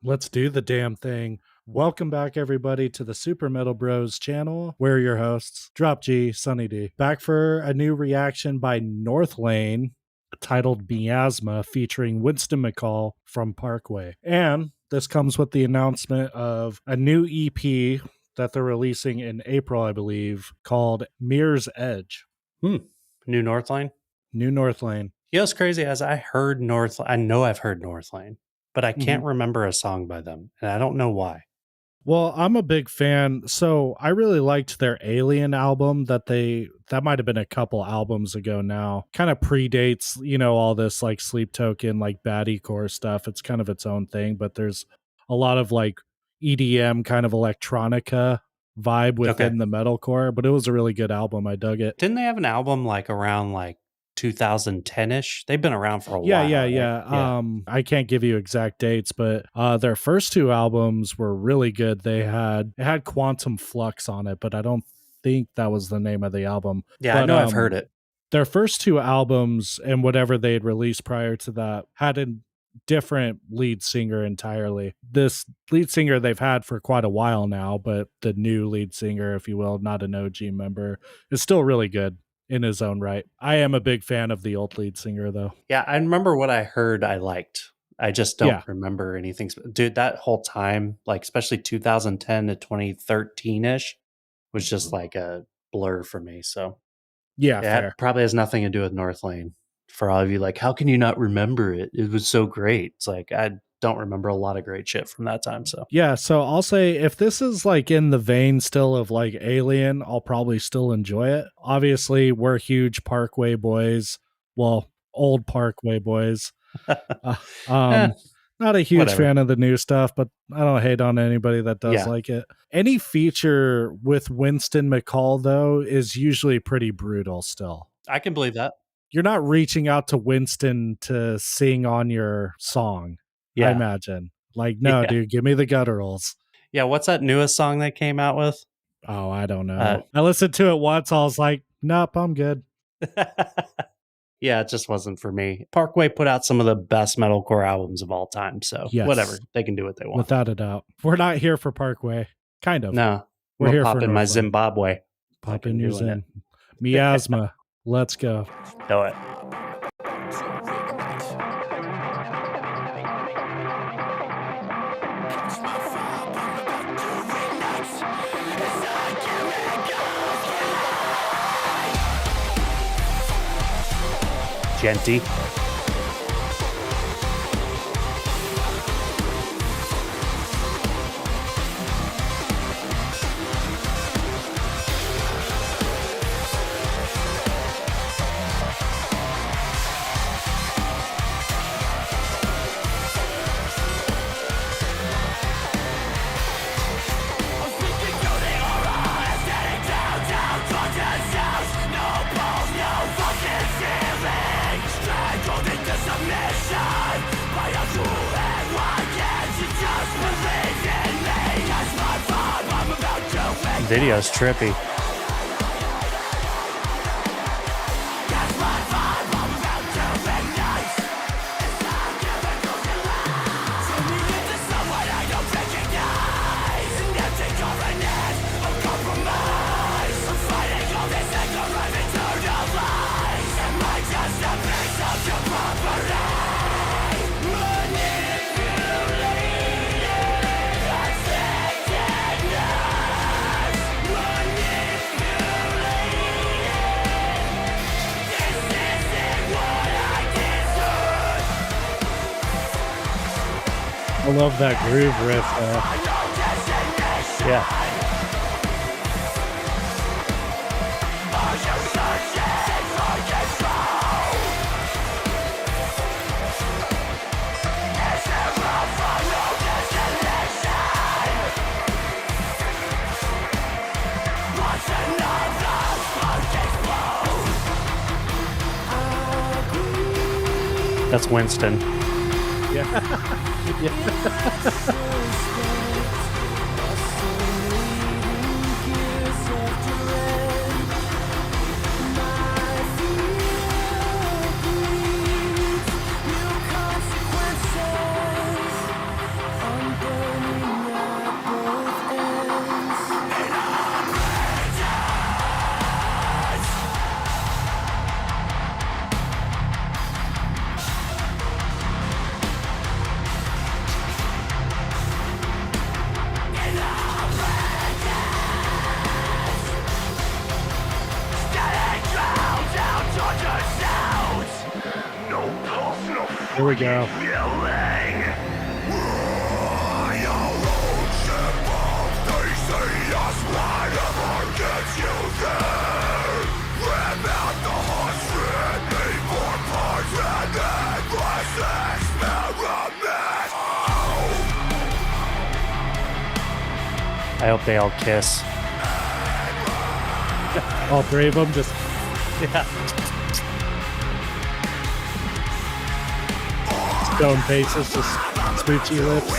Let's do the damn thing. Welcome back, everybody, to the Super Metal Bros channel. We're your hosts, Drop G, Sunny D. Back for a new reaction by Northlane titled Miasma, featuring Winston McCall from Parkway. And this comes with the announcement of a new EP that they're releasing in April, I believe, called Mirror's Edge. New Northlane? New Northlane. You know what's crazy? As I heard Northlane, I know I've heard Northlane, but I can't remember a song by them, and I don't know why. Well, I'm a big fan. So I really liked their Alien album that might have been a couple albums ago now. Kind of predates, all this like Sleep Token, like baddie core stuff. It's kind of its own thing, but there's a lot of like EDM kind of electronica vibe within the metalcore, but it was a really good album. I dug it. Didn't they have an album like around like 2010-ish? They've been around for a while. Yeah. I can't give you exact dates, but their first two albums were really good. It had Quantum Flux on it, but I don't think that was the name of the album. Yeah, but, I know I've heard it. Their first two albums and whatever they had released prior to that had a different lead singer entirely. This lead singer they've had for quite a while now, but the new lead singer, if you will, not an OG member, is still really good in his own right. I am a big fan of the old lead singer, though. Yeah, I remember what I heard I liked. I just don't remember anything. Dude, that whole time, like especially 2010 to 2013-ish, was just like a blur for me. So yeah, it probably has nothing to do with Northlane. For all of you, like, how can you not remember it? It was so great. It's like, I don't remember a lot of great shit from that time. So yeah, so I'll say if this is like in the vein still of like Alien, I'll probably still enjoy it. Obviously, we're huge Parkway boys. Well, old Parkway boys. Not a huge fan of the new stuff, but I don't hate on anybody that does like it. Any feature with Winston McCall, though, is usually pretty brutal still. I can believe that. You're not reaching out to Winston to sing on your song, I imagine. Like, no, dude, give me the gutturals. Yeah, what's that newest song they came out with? Oh, I don't know. I listened to it once. I was like, nope, I'm good. Yeah, it just wasn't for me. Parkway put out some of the best metalcore albums of all time, so whatever. They can do what they want. Without a doubt. We're not here for Parkway. Kind of. No. We're here pop for in my Zimbabwe. Pop in your Zim. Miasma. Let's go. Do it. Genty. Video's trippy. I love that groove riff. Yeah. That's Winston. Yeah. Here we go. I hope they all kiss. All three of them just... Yeah. Stone faces, just smoochy lips.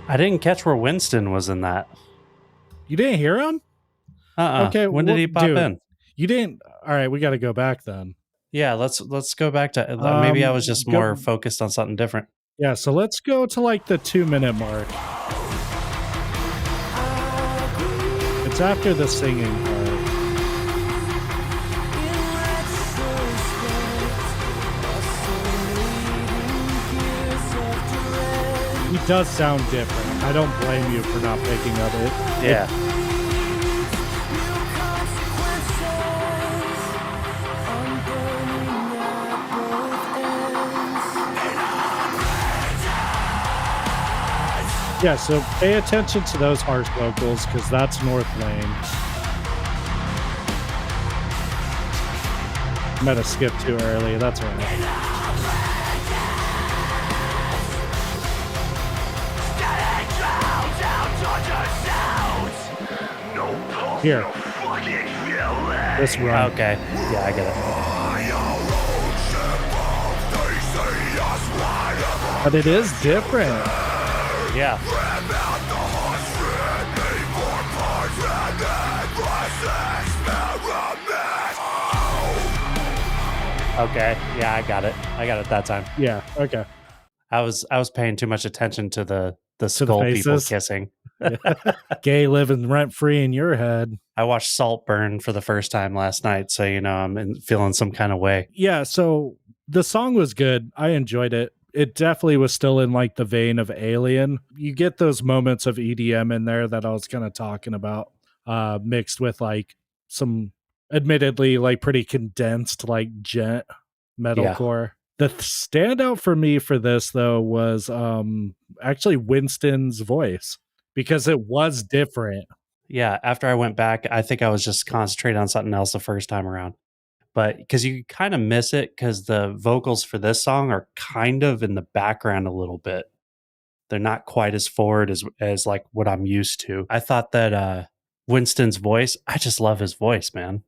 I didn't catch where Winston was in that. You didn't hear him? Okay. When did he pop in? You didn't. All right, we got to go back then. Yeah, let's go back to. Maybe I was just more focused on something different. Yeah, so let's go to like the 2-minute mark. It's after the singing part. He does sound different. I don't blame you for not picking up it. Yeah. Yeah, so pay attention to those harsh vocals because that's Northlane. Might have skipped too early. That's all right. Here. This run. Okay. Yeah, I get it. But it is different. Yeah. Okay. Yeah, I got it. I got it that time. Yeah. Okay. I was paying too much attention to the skull people kissing. Gay living rent free in your head. I watched Saltburn for the first time last night, so I'm feeling some kind of way. Yeah, so the song was good. I enjoyed it. It definitely was still in like the vein of Alien. You get those moments of EDM in there that I was kind of talking about, mixed with like some admittedly like pretty condensed like gent metalcore. Yeah. The standout for me for this though was actually Winston's voice because it was different. Yeah, after I went back, I think I was just concentrating on something else the first time around. But because you kind of miss it because the vocals for this song are kind of in the background a little bit. They're not quite as forward as like what I'm used to. I thought that Winston's voice, I just love his voice, man.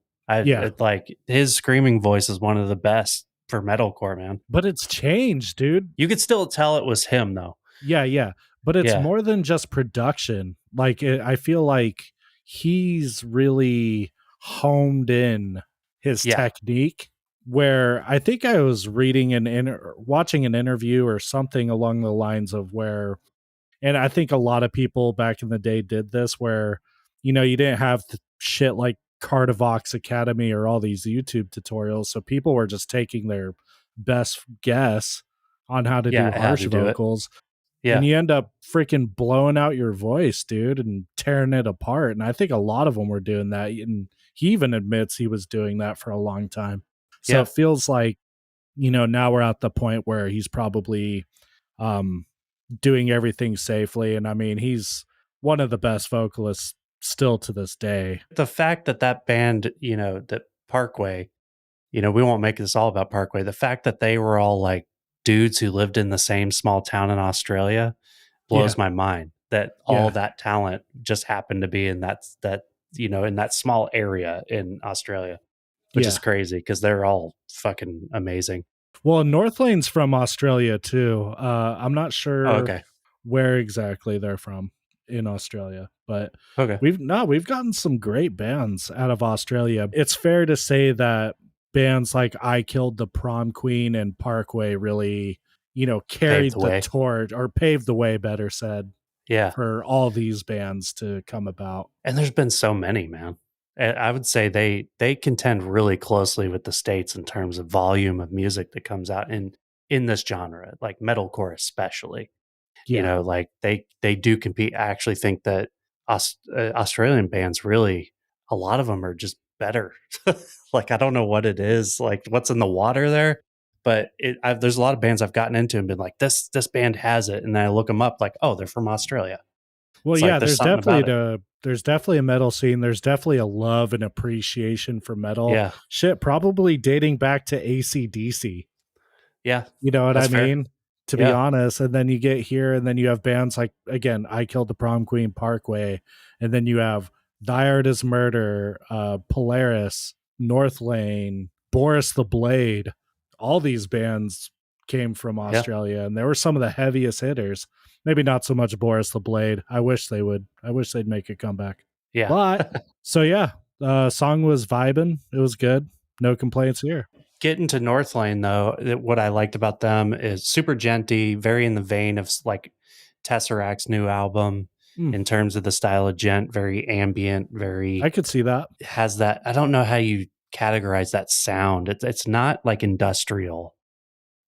Like his screaming voice is one of the best for metalcore, man. But it's changed, dude. You could still tell it was him though. Yeah. But it's more than just production. Like I feel like he's really honed in his technique, where I think I was reading watching an interview or something along the lines of where, and I think a lot of people back in the day did this, where, you didn't have shit like Cardivox Academy or all these YouTube tutorials. So people were just taking their best guess on how to do harsh vocals. Yeah. And you end up freaking blowing out your voice, dude, and tearing it apart. And I think a lot of them were doing that. And he even admits he was doing that for a long time. So it feels like, now we're at the point where he's probably doing everything safely. And I mean, he's one of the best vocalists still to this day. The fact that band, that Parkway, we won't make this all about Parkway. The fact that they were all like dudes who lived in the same small town in Australia blows my mind. That all that talent just happened to be in that in that small area in Australia, which is crazy because they're all fucking amazing. Well, Northlane's from Australia too. I'm not sure where exactly they're from in Australia. But Okay. we've gotten some great bands out of Australia. It's fair to say that bands like I Killed the Prom Queen and Parkway really, Paved carried the the way. torch, or paved the way, better said, Yeah. for all these bands to come about. And there's been so many, man. I would say they contend really closely with the States in terms of volume of music that comes out in this genre, like metalcore especially. Yeah. Like they do compete. I actually think that Australian bands really, a lot of them are just better. Like I don't know what it is, like what's in the water there, but there's a lot of bands I've gotten into and been like, this band has it, and then I look them up, like, oh, they're from Australia. Well, It's like yeah, there's something about it. there's definitely a metal scene. There's definitely a love and appreciation for metal. Yeah, Shit, probably dating back to AC/DC. yeah, You know what I that's fair. mean? To be Yeah, honest. And then you get here, and then you have bands like, again, I Killed the Prom Queen, Parkway, and then you have Thy Art Is Murder, Polaris, Northlane, Boris the Blade. All these bands came from yeah, Australia, and they were some of the heaviest hitters. Maybe not so much Boris the Blade. I wish they would. I wish they'd make a comeback. yeah. But so yeah, song was vibing. It was good. No complaints here. Getting to Northlane though, what I liked about them is super genty, very in the vein of like Tesseract's new album in terms of the style of gent, very ambient, I very could see that. has that. I don't know how you categorize that sound. It's not like industrial,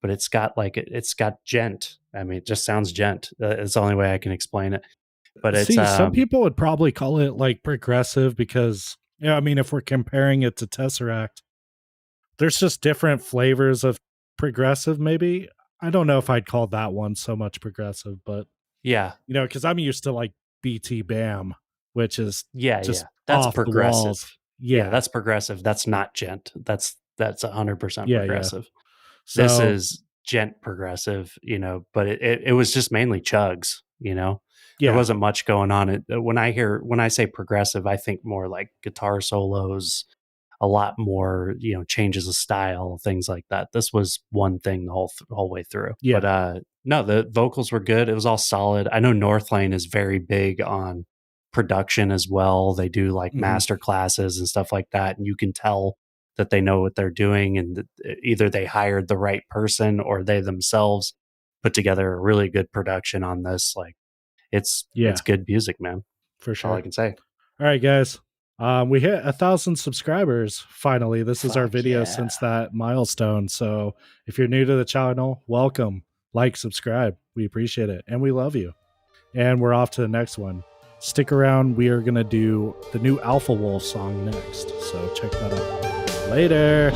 but it's got gent. I mean, it just sounds gent. It's the only way I can explain it. But it's See, some people would probably call it like progressive because, I mean, if we're comparing it to Tesseract, there's just different flavors of progressive, maybe. I don't know if I'd call that one so much progressive, but, yeah, because I'm used to like BT Bam, which is yeah. just That's off the progressive. walls. Yeah, Yeah. that's progressive. That's not gent. That's 100% Yeah. progressive. This So, is gent progressive, but it was just mainly chugs, There yeah. wasn't much going on. When I say progressive, I think more like guitar solos, a lot more, changes of style, things like that. This was one thing the whole way through. Yeah. But no, the vocals were good. It was all solid. I know Northlane is very big on production as well. They do like master classes and stuff like that, and you can tell that they know what they're doing, and either they hired the right person or they themselves put together a really good production on this. Like it's good music, man. For That's all I sure. can say. All right, guys. We hit 1,000 subscribers finally. This is our Fuck video yeah. since that milestone. So if you're new to the channel, welcome. Like, subscribe. We appreciate it. And we love you. And we're off to the next one. Stick around. We are going to do the new Alpha Wolf song next. So check that out. Later.